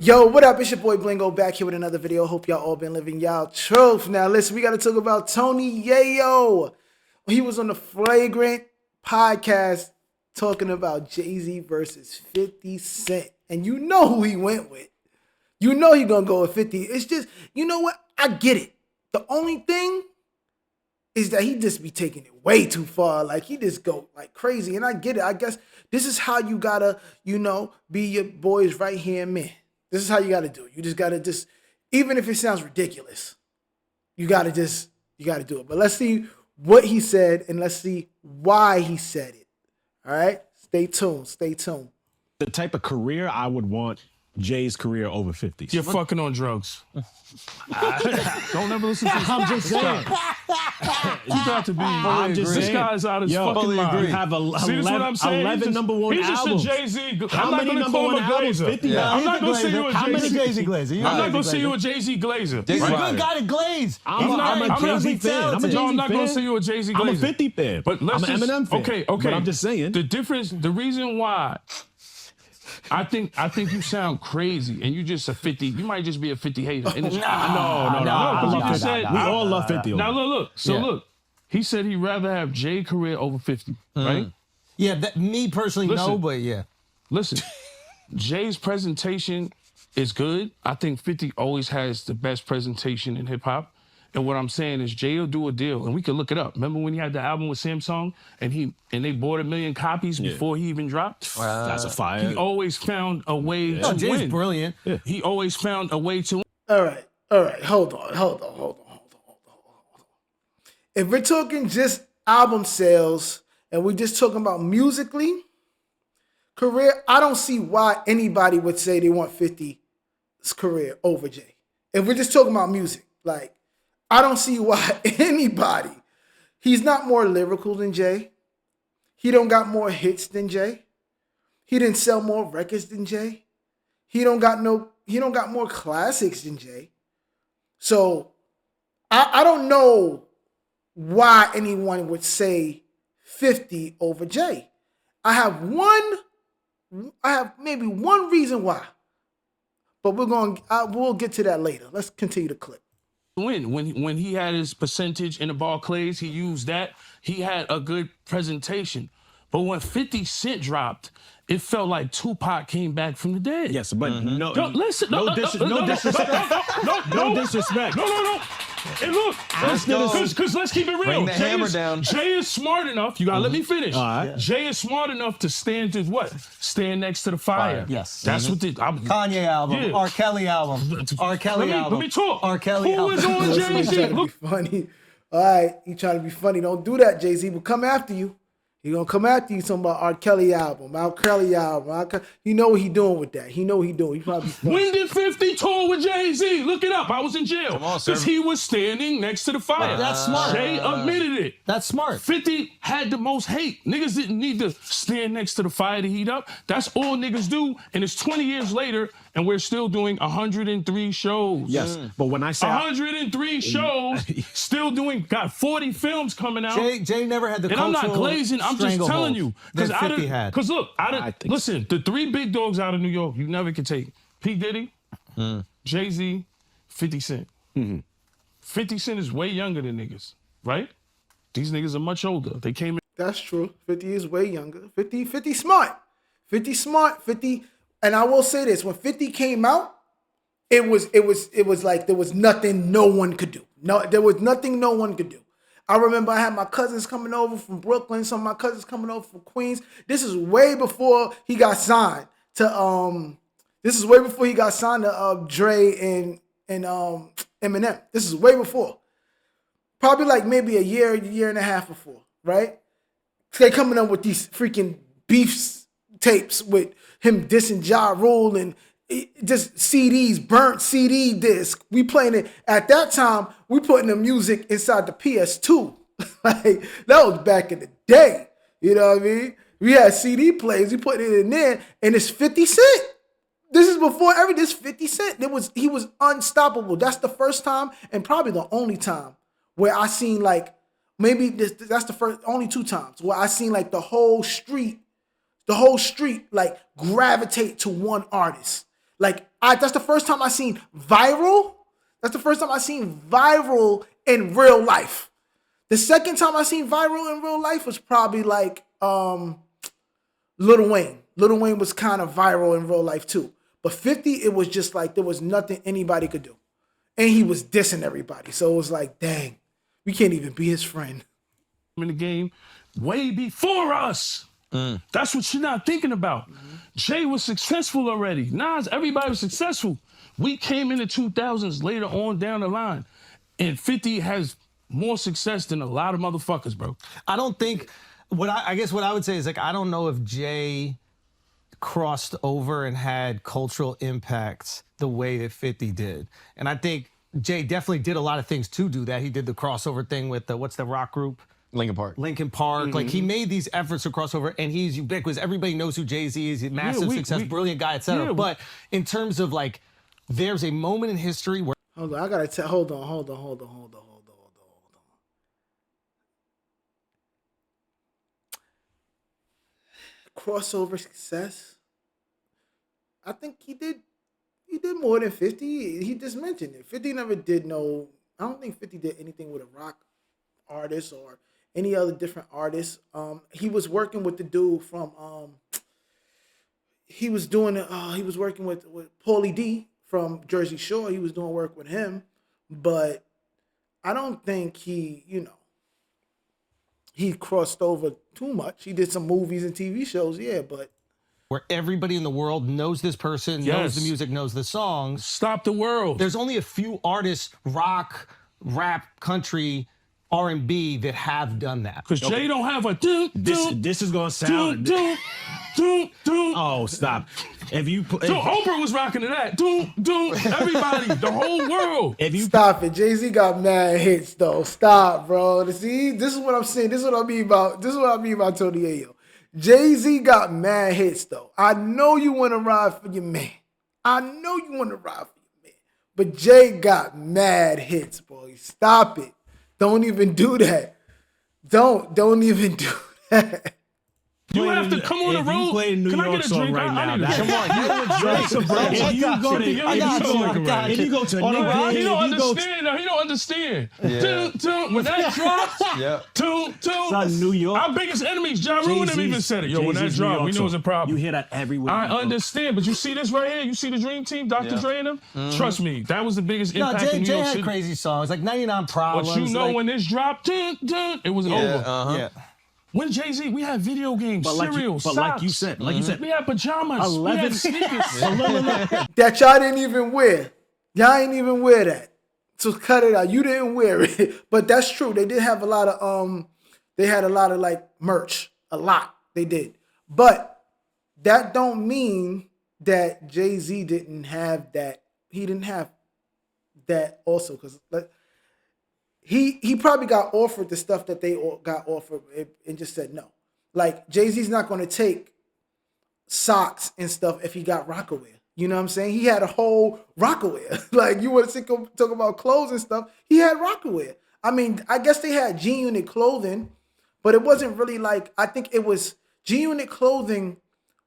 Yo, what up? It's your boy Blingo back here with another video. Hope y'all all been living y'all truth. Now, listen, we got to talk about Tony Yayo. He was on the Flagrant podcast talking about Jay-Z versus 50 Cent. And you know who he went with. You know he gonna go with 50. It's just, you know what? I get it. The only thing is that he just be taking it way too far. Like, he just go like crazy. And I get it. I guess this is how you gotta, be your boy's right-hand man. This is how you gotta do it. You just gotta even if it sounds ridiculous, you gotta do it. But let's see what he said and let's see why he said it. All right? Stay tuned. The type of career I would want Jay's career over 50's. You're fucking on drugs. Don't ever listen to this. I'm just saying. You got to be. I'm just this saying. guy's out of his fucking You mind. have See, this is what I'm saying? 11 number one he's albums. He's just a Jay-Z. How I'm not many going to number call one him a albums? glazer. 50 Yeah. I'm not going to say you a How many Jay-Z. Jay-Z glazer? I'm not going to say you a Jay-Z glazer. Jay-Z right? good guy to glaze. I'm a Jay-Z fan. I'm a Jay-Z fan. I'm not going to say you a Jay-Z glazer. I'm a 50 fan. But let's I'm an Eminem fan. Okay. But I'm just saying. The reason why I think you sound crazy, and you just a 50. You might just be a 50 hater. No. We all love 50. Now look. Look, he said he'd rather have Jay career over 50, right? Yeah, me personally, no, but yeah. Listen, Jay's presentation is good. I think 50 always has the best presentation in hip hop. And what I'm saying is Jay will do a deal, and we can look it up. Remember when he had the album with Samsung, and they bought 1 million copies before he even dropped? That's a fire. He always found a way to Jay's win. Brilliant. Yeah. He always found a way to win. All right. Hold on. If we're talking just album sales and we're just talking about musically career, I don't see why anybody would say they want 50's career over Jay. If we're just talking about music, like, I don't see why anybody. He's not more lyrical than Jay. He don't got more hits than Jay. He didn't sell more records than Jay. He don't got more classics than Jay. So I don't know why anyone would say 50 over Jay. I have maybe one reason why. But we'll get to that later. Let's continue the clip. When he had his percentage in the Barclays, he used that. He had a good presentation. But when 50 Cent dropped, it felt like Tupac came back from the dead. Yes, but no disrespect. No disrespect. No. And look, because let's keep it real. Bring the hammer down. Jay is smart enough. You gotta let me finish. All right. Jay is smart enough to stand next to the fire. Yes. That's what Kanye album, Yeah. R. Kelly album, R. Kelly album. Let me talk. R. Kelly Who album. is on He's Jay-Z? trying to be Look, funny. All right, you trying to be funny. Don't do that, Jay-Z. We'll come after you. He gonna come after you talking about R. Kelly album, You know what he doing with that. He know what he doing. He probably funny. when did 50 tour with Jay-Z? Look it up. I was in jail. Come on, because sir. he was standing next to the fire. That's smart. Jay admitted it. That's smart. 50 had the most hate. Niggas didn't need to stand next to the fire to heat up. That's all niggas do. And it's 20 years later, and we're still doing 103 shows. Yes, but when I say 103 shows, got 40 films coming out. Jay never had the And I'm cultural not glazing. I'm just telling you. that 50 had. Because look, think listen, the 3 big dogs out of New York, you never can take. P. Diddy, Jay-Z, 50 Cent. 50 Cent is way younger than niggas, right? These niggas are much older. They came in. That's true. 50 is way younger. 50 smart. 50 smart. 50. And I will say this: when 50 came out, it was like there was nothing no one could do. No, there was nothing no one could do. I remember I had my cousins coming over from Brooklyn, some of my cousins coming over from Queens. This is way before he got signed to Dre and Eminem. This is way before. Probably like maybe a year and a half before, right? They coming up with these freaking beef tapes with him dissing Ja Rule and just CDs, burnt CD disc. We playing it at that time. We putting the music inside the PS2. Like that was back in the day. You know what I mean? We had CD players. We put it in there, and it's 50 Cent. This is before this 50 Cent. He was unstoppable. That's the first time, and probably the only time where I seen like maybe that's the only 2 times where I seen like the whole street like gravitate to one artist. Like that's the first time I seen viral. That's the first time I seen viral in real life. The second time I seen viral in real life was probably like Lil Wayne. Lil Wayne was kind of viral in real life too. But 50, it was just like there was nothing anybody could do. And he was dissing everybody. So it was like, dang, we can't even be his friend. In the game way before us. That's what you're not thinking about. Jay was successful already. Nas, everybody was successful. We came in the 2000s later on down the line. And 50 has more success than a lot of motherfuckers, bro. I don't think, I guess what I would say is like, I don't know if Jay crossed over and had cultural impacts the way that 50 did. And I think Jay definitely did a lot of things to do that. He did the crossover thing with what's the rock group? Linkin Park. Like he made these efforts to cross over, and he's ubiquitous. Everybody knows who Jay-Z is. He's a massive success, brilliant guy, etc. But in terms of like, there's a moment in history where Hold on, I gotta tell. Hold on. Crossover success. I think he did more than 50. He just mentioned it. 50 never did no. I don't think 50 did anything with a rock artist or any other different artists. He was working with the dude from he was working with Paulie D from Jersey Shore. He was doing work with him, but I don't think he crossed over too much. He did some movies and TV shows, yeah, but where everybody in the world knows this person, knows the music, knows the songs. Stop the world. There's only a few artists, rock, rap, country, R&B that have done that. Because Jay don't have a This is gonna sound. Oh, stop! If you Oprah was rocking to that. Everybody, the whole world. if you stop it. Jay-Z got mad hits though. Stop, bro. See, this is what I'm saying. This is what I mean about Tony Yayo. Jay-Z got mad hits though. I know you want to ride for your man. But Jay got mad hits, boy. Stop it. Don't even do that. Don't even do that. You have to come on the road. Play a New Can I York get a song drink? right now. I need a drink. If you go to He don't understand. When that drops, It's not New York. our biggest enemies, Ja Rule never even said it. Yo, when that Jay-Z's dropped, New we York know it's a song. problem. You hear that everywhere. I you go. understand, but you see this right here? You see the Dream Team, Dr. Dre and them? Trust me, that was the biggest No, impact in Jay New York had City. crazy songs, like 99 Problems. But you know like, when this dropped, it was over. yeah. When Jay-Z, we had video games, But cereal, like you socks. said, We had pajamas. 11 We had sneakers. That y'all didn't even wear. Y'all ain't even wear that. So cut it out. You didn't wear it. But that's true. They did have a lot of they had a lot of like merch. A lot. They did. But that don't mean that Jay-Z didn't have that. He didn't have that also, because like he probably got offered the stuff that they got offered and just said no. Like Jay-Z's not going to take socks and stuff if he got Rockaway. You know what I'm saying? He had a whole Rockaway. Like you want to talk about clothes and stuff. He had Rockaway. I mean, I guess they had G-Unit clothing, but it wasn't really like, I think it was G-Unit clothing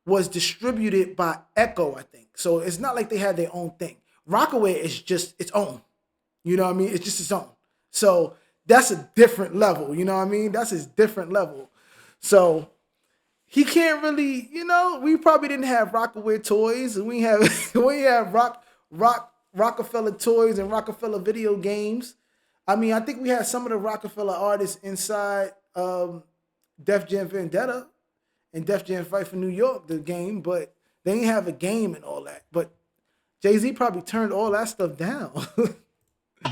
was distributed by Echo, I think. So it's not like they had their own thing. Rockaway is just its own. You know what I mean? It's just its own. So that's a different level. You know what I mean? That's his different level. So he can't really, we probably didn't have Rockaway toys. We have Rockefeller toys and Rockefeller video games. I mean, I think we had some of the Rockefeller artists inside Def Jam Vendetta and Def Jam Fight for New York, the game, but they didn't have a game and all that. But Jay-Z probably turned all that stuff down.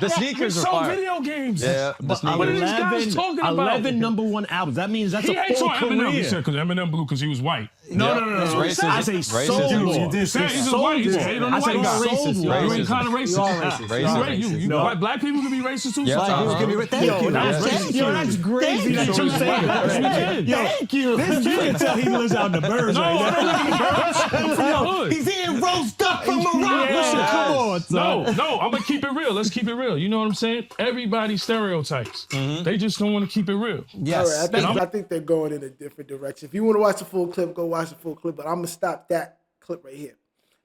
The sneakers are so fire. video games. Yeah, the sneakers. What are these guys talking about? 11 #1 albums. That means that's He a hates full on Eminem. He career. said because Eminem blew because he was white. No. It's racist. I say Racist. sold You more. He's just Sold white. He's more. hating on the I say white guy. sold more. You ain't kind of racist. You are racist. Racist. You No. Black people can be racist too. Yeah, sometimes. uh-huh. Thank you. That's crazy that you say that. Thank you. This you can tell he lives out in the birds No, right I now. don't live in the burbs. I'm from the hood. He's eating roast duck from Morocco. Yeah. Come on, son. No, I'm gonna keep it real. Let's keep it real. You know what I'm saying? Everybody stereotypes. They just don't want to keep it real. Yes. All right, I think they're going in a different direction. If you want to watch the full clip, go watch the full clip. But I'm gonna stop that clip right here.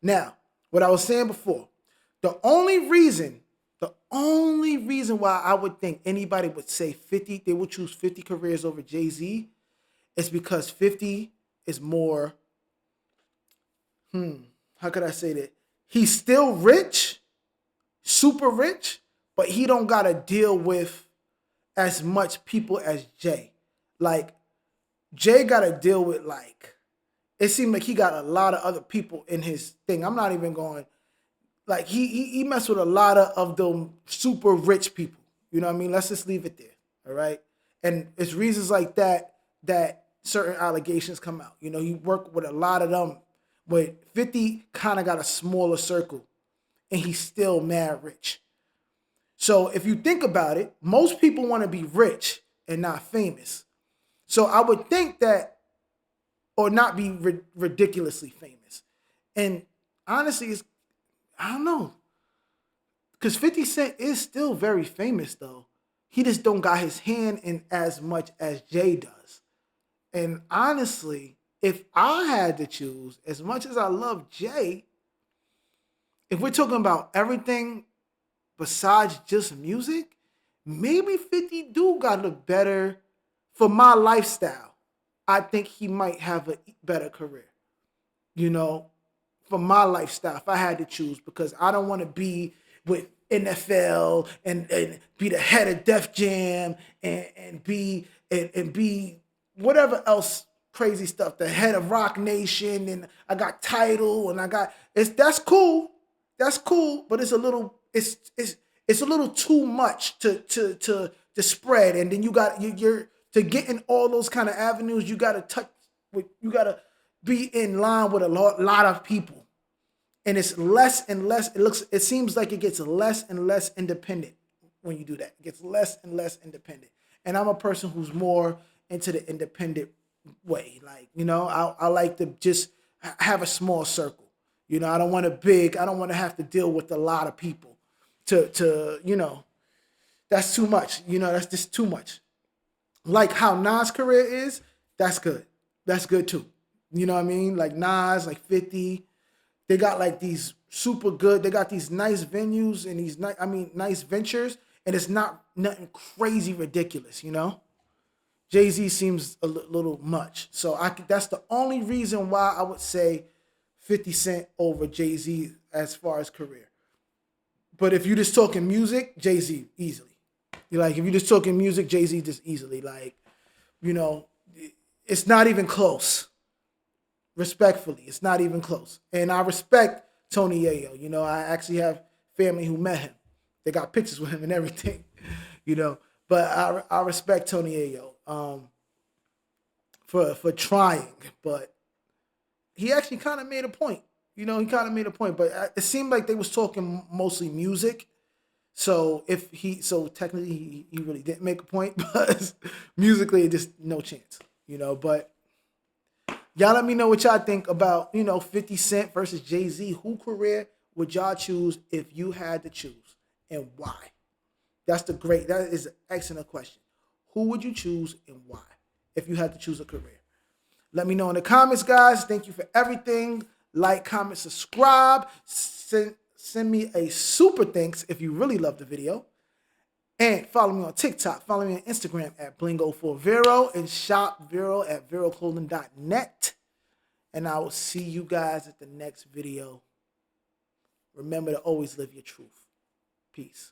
Now, what I was saying before, the only reason why I would think anybody would say 50, they would choose 50 careers over Jay-Z is because 50 is more, how could I say that? He's still rich, super rich, but he don't got to deal with as much people as Jay. Like, Jay got to deal with, like, it seemed like he got a lot of other people in his thing. I'm not even going, like, he messed with a lot of them super rich people. You know what I mean? Let's just leave it there. All right. And it's reasons like that certain allegations come out. You know, he worked with a lot of them, but 50 kind of got a smaller circle and he's still mad rich. So if you think about it, most people want to be rich and not famous. So I would think that, or not be ridiculously famous. And honestly, I don't know. Because 50 Cent is still very famous, though. He just don't got his hand in as much as Jay does. And honestly, if I had to choose, as much as I love Jay, if we're talking about everything besides just music, maybe 50 do got a better, for my lifestyle, I think he might have a better career. You know, for my lifestyle, if I had to choose, because I don't want to be with NFL and be the head of Def Jam and be whatever else crazy stuff, the head of Rock Nation, and I got Tidal and I got that's cool. That's cool, but it's a little too much to spread. And then you're to get in all those kind of avenues, you gotta be in line with a lot of people. And it's less and less, it seems like it gets less and less independent when you do that. It gets less and less independent. And I'm a person who's more into the independent way. Like, you know, I like to just have a small circle. You know, I don't want to have to deal with a lot of people to you know, that's too much. You know, that's just too much. Like how Nas' career is, that's good. That's good too. You know what I mean? Like Nas, like 50, they got like these super good, they got these nice venues and these nice ventures, and it's nothing crazy ridiculous, you know? Jay-Z seems a little much. So that's the only reason why I would say 50 Cent over Jay-Z as far as career. But if you're just talking music, Jay-Z easily. You're like, if you're just talking music, Jay-Z just easily. Like, you know, it's not even close. Respectfully, it's not even close. And I respect Tony Yayo. You know, I actually have family who met him. They got pictures with him and everything, you know. But I respect Tony Yayo for trying. But he actually kind of made a point. You know, he kind of made a point. But it seemed like they was talking mostly music. So technically he really didn't make a point. But musically, just no chance. You know, but y'all let me know what y'all think about, you know, 50 Cent versus Jay-Z. Who career would y'all choose if you had to choose, and why? That is an excellent question. Who would you choose and why if you had to choose a career? Let me know in the comments, guys. Thank you for everything. Like, comment, subscribe. Send me a super thanks if you really love the video. And follow me on TikTok. Follow me on Instagram at Blingo4Vero and shop Vero at veroclothing.net. And I will see you guys at the next video. Remember to always live your truth. Peace.